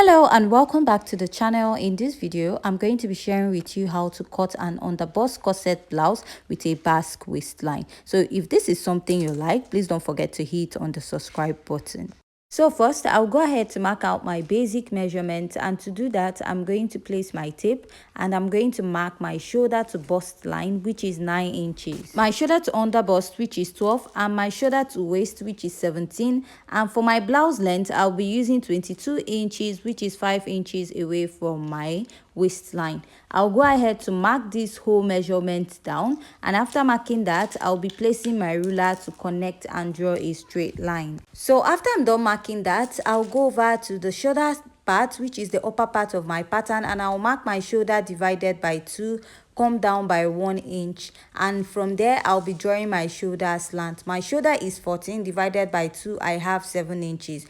Hello and welcome back to the channel. In this video I'm going to be sharing with you how to cut an underbust corset blouse with a basque waistline. So if this is something you like, please don't forget to hit on the subscribe button. So first, I'll go ahead to mark out my basic measurement, and to do that, I'm going to place my tape and I'm going to mark my shoulder to bust line, which is 9 inches, my shoulder to underbust, which is 12, and my shoulder to waist, which is 17. And for my blouse length, I'll be using 22 inches, which is 5 inches away from my waistline. I'll go ahead to mark this whole measurement down, and after marking that, I'll be placing my ruler to connect and draw a straight line. So after I'm done marking that, I'll go over to the shoulder part, which is the upper part of my pattern, and I'll mark my shoulder divided by 2, come down by 1 inch, and from there I'll be drawing my shoulder slant. My shoulder is 14 divided by 2, I have 7 inches.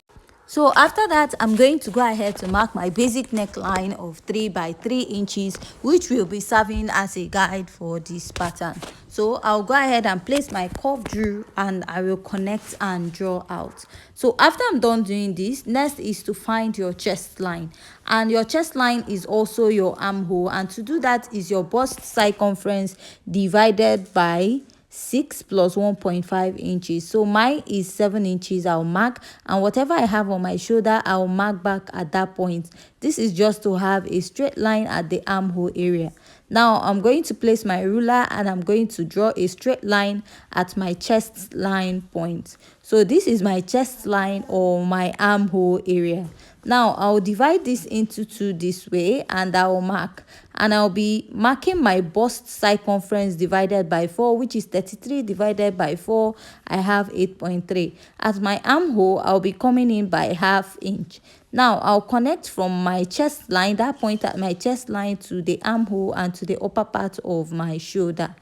So after that, I'm going to go ahead to mark my basic neckline of 3 by 3 inches, which will be serving as a guide for this pattern. So I'll go ahead and place my curved drew and I will connect and draw out. So after I'm done doing this, next is to find your chest line. And your chest line is also your armhole, and to do that is your bust circumference divided by 6 plus 1.5 inches. So mine is 7 inches. I'll mark, and whatever I have on my shoulder, I'll mark back at that point. This is just to have a straight line at the armhole area. Now I'm going to place my ruler and I'm going to draw a straight line at my chest line point. So this is my chest line or my armhole area. Now I'll divide this into 2 this way, and I'll mark, and I'll be marking my bust circumference divided by 4, which is 33 divided by 4. I have 8.3. At my armhole, I'll be coming in by ½ inch. Now I'll connect from my chest line, that point at my chest line, to the armhole and to the upper part of my shoulder.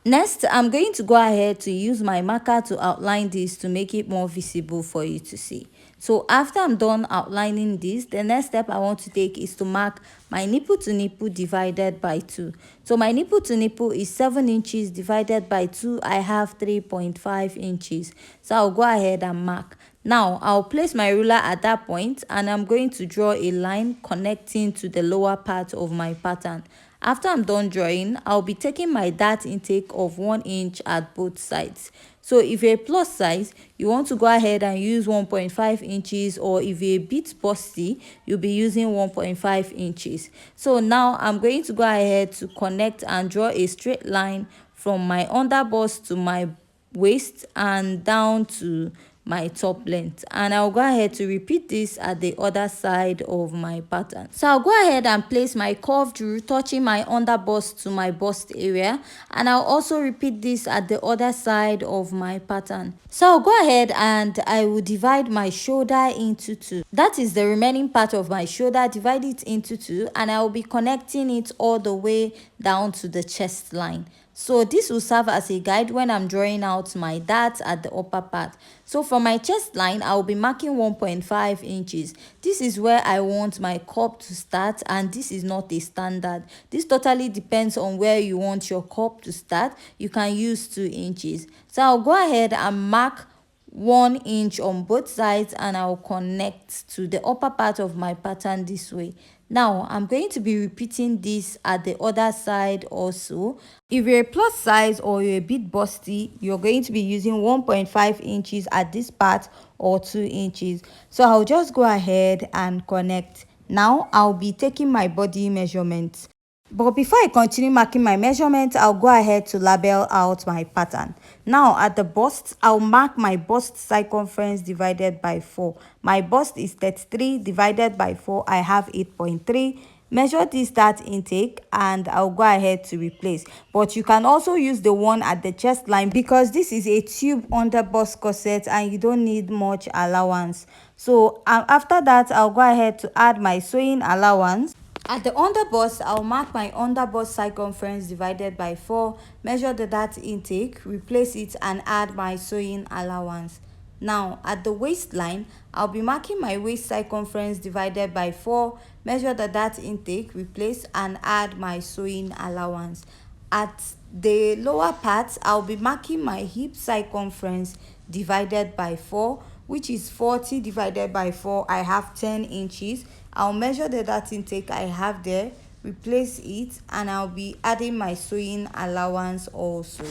Next, I'm going to go ahead to use my marker to outline this to make it more visible for you to see. So after I'm done outlining this, the next step I want to take is to mark my nipple to nipple divided by 2. So my nipple to nipple is 7 inches divided by 2. I have 3.5 inches. So I'll go ahead and mark. Now I'll place my ruler at that point and I'm going to draw a line connecting to the lower part of my pattern. After I'm done drawing, I'll be taking my dart intake of 1 inch at both sides. So if you're a plus size, you want to go ahead and use 1.5 inches, or if you're a bit busty, you'll be using 1.5 inches. So now I'm going to go ahead to connect and draw a straight line from my underbust to my waist and down to my top length, and I'll go ahead to repeat this at the other side of my pattern. So I'll go ahead and place my curved drew touching my underbust to my bust area, and I'll also repeat this at the other side of my pattern. So I'll go ahead and I will divide my shoulder into 2. That is the remaining part of my shoulder. Divide it into 2, and I will be connecting it all the way down to the chest line. So this will serve as a guide when I'm drawing out my dart at the upper part. So for my chest line, I'll be marking 1.5 inches. This is where I want my cup to start, and this is not a standard. This totally depends on where you want your cup to start. You can use 2 inches. So I'll go ahead and mark 1 inch on both sides, and I'll connect to the upper part of my pattern this way. Now I'm going to be repeating this at the other side also. If you're a plus size or you're a bit busty, you're going to be using 1.5 inches at this part or 2 inches. So I'll just go ahead and connect. Now I'll be taking my body measurements. But before I continue marking my measurements, I'll go ahead to label out my pattern. Now at the bust, I'll mark my bust circumference divided by 4. My bust is 33 divided by 4. I have 8.3. Measure this dart intake and I'll go ahead to replace. But you can also use the one at the chest line because this is a tube underbust corset and you don't need much allowance. So after that, I'll go ahead to add my sewing allowance. At the underbust, I'll mark my underbust circumference divided by 4, measure the dart intake, replace it, and add my sewing allowance. Now, at the waistline, I'll be marking my waist circumference divided by 4, measure the dart intake, replace, and add my sewing allowance. At the lower part, I'll be marking my hip circumference divided by 4, which is 40 divided by 4. I have 10 inches. I'll measure the dart intake I have there, replace it, and I'll be adding my sewing allowance also.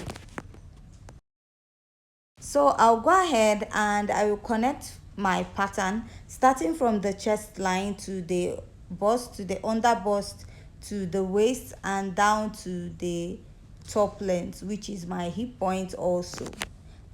So I'll go ahead and I will connect my pattern starting from the chest line to the bust, to the underbust, to the waist, and down to the top length, which is my hip point also.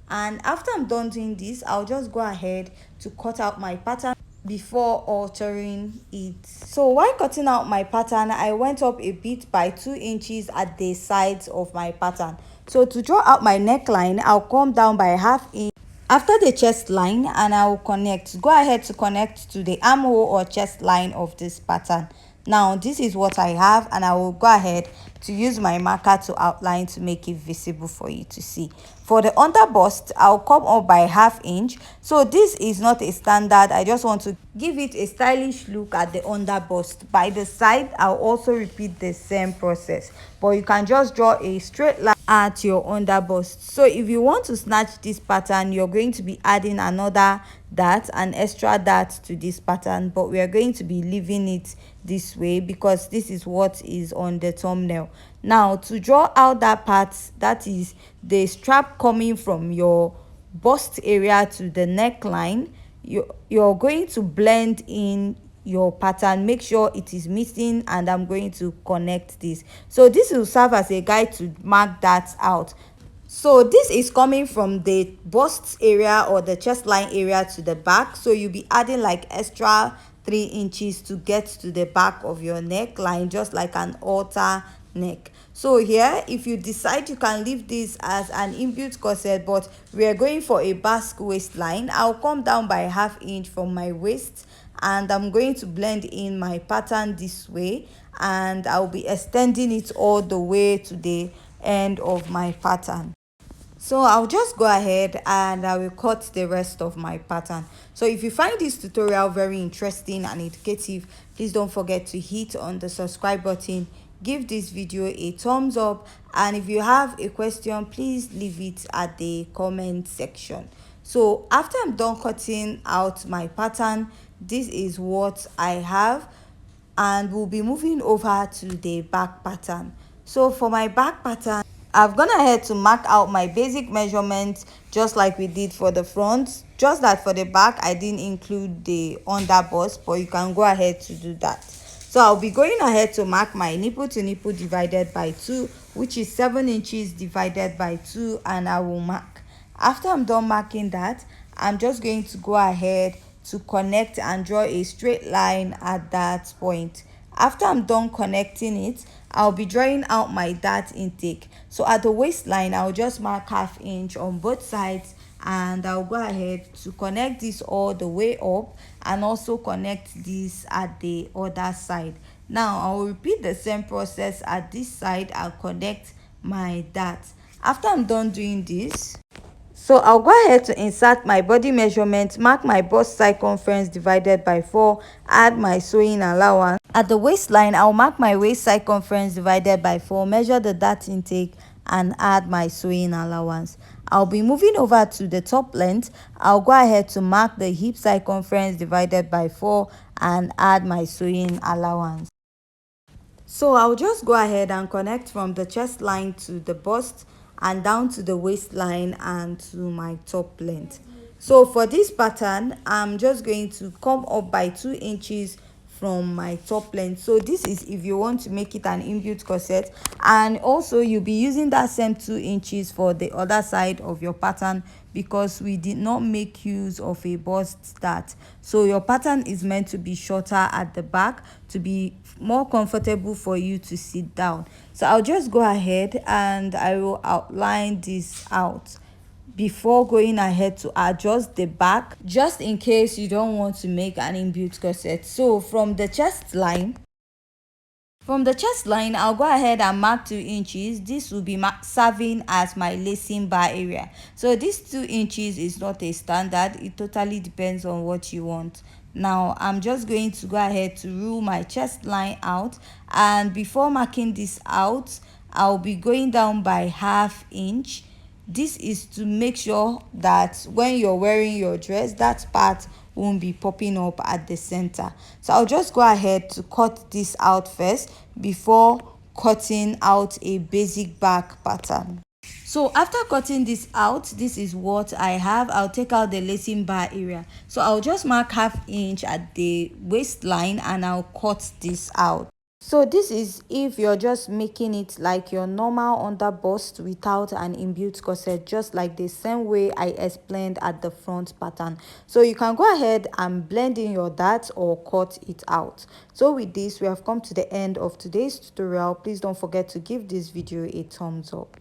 And after I'm done doing this, I'll just go ahead to cut out my pattern before altering it. So while cutting out my pattern, I went up a bit by 2 inches at the sides of my pattern. So to draw out my neckline, I'll come down by ½ inch after the chest line, and I will connect. Go ahead to connect to the armhole or chest line of this pattern. Now this is what I have, and I will go ahead to use my marker to outline to make it visible for you to see. For the underbust, I'll come up by ½ inch. So this is not a standard. I just want to give it a stylish look at the underbust. By the side, I'll also repeat the same process, but you can just draw a straight line at your underbust. So if you want to snatch this pattern, you're going to be adding another dart, an extra dart to this pattern, but we are going to be leaving it this way because this is what is on the thumbnail. Now to draw out that part, that is the strap coming from your bust area to the neckline, you're going to blend in your pattern. Make sure it is missing, and I'm going to connect this. So this will serve as a guide to mark that out. So this is coming from the bust area or the chest line area to the back, so you'll be adding like extra 3 inches to get to the back of your neckline, just like an halter neck. So here, if you decide, you can leave this as an inbuilt corset, but we are going for a basque waistline. I'll come down by ½ inch from my waist, and I'm going to blend in my pattern this way, and I'll be extending it all the way to the end of my pattern. So I'll just go ahead and I will cut the rest of my pattern. So if you find this tutorial very interesting and educative, please don't forget to hit on the subscribe button, give this video a thumbs up, and if you have a question, please leave it at the comment section. So after I'm done cutting out my pattern, this is what I have, and we'll be moving over to the back pattern. So for my back pattern, I've gone ahead to mark out my basic measurements just like we did for the front, just that for the back I didn't include the underbust, but you can go ahead to do that. So I'll be going ahead to mark my nipple to nipple divided by 2, which is 7 inches divided by 2, and I will mark. After I'm done marking that, I'm just going to go ahead to connect and draw a straight line at that point. After I'm done connecting it, I'll be drawing out my dart intake. So at the waistline, I'll just mark ½ inch on both sides, and I'll go ahead to connect this all the way up and also connect this at the other side. Now I'll repeat the same process at this side. I'll connect my dart. After I'm done doing this, so I'll go ahead to insert my body measurement, mark my bust circumference divided by 4, add my sewing allowance. At the waistline, I'll mark my waist circumference divided by 4, measure the dart intake, and add my sewing allowance. I'll be moving over to the top length. I'll go ahead to mark the hip circumference divided by 4 and add my sewing allowance. So I'll just go ahead and connect from the chest line to the bust and down to the waistline and to my top length. So for this pattern, I'm just going to come up by 2 inches from my top length. So this is if you want to make it an inbuilt corset, and also you'll be using that same 2 inches for the other side of your pattern, because we did not make use of a bust dart. So your pattern is meant to be shorter at the back to be more comfortable for you to sit down. So I'll just go ahead and I will outline this out before going ahead to adjust the back, just in case you don't want to make an inbuilt corset. So from the chest line, I'll go ahead and mark 2 inches. This will be serving as my lacing bar area. So this 2 inches is not a standard. It totally depends on what you want. Now I'm just going to go ahead to rule my chest line out, and before marking this out, I'll be going down by ½ inch This is to make sure that when you're wearing your dress, that part won't be popping up at the center. So I'll just go ahead to cut this out first before cutting out a basic back pattern. So after cutting this out, this is what I have. I'll take out the lacing bar area. So I'll just mark 1/2 inch at the waistline and I'll cut this out. So this is if you're just making it like your normal underbust without an inbuilt corset, just like the same way I explained at the front pattern. So you can go ahead and blend in your darts or cut it out. So with this, we have come to the end of today's tutorial. Please don't forget to give this video a thumbs up.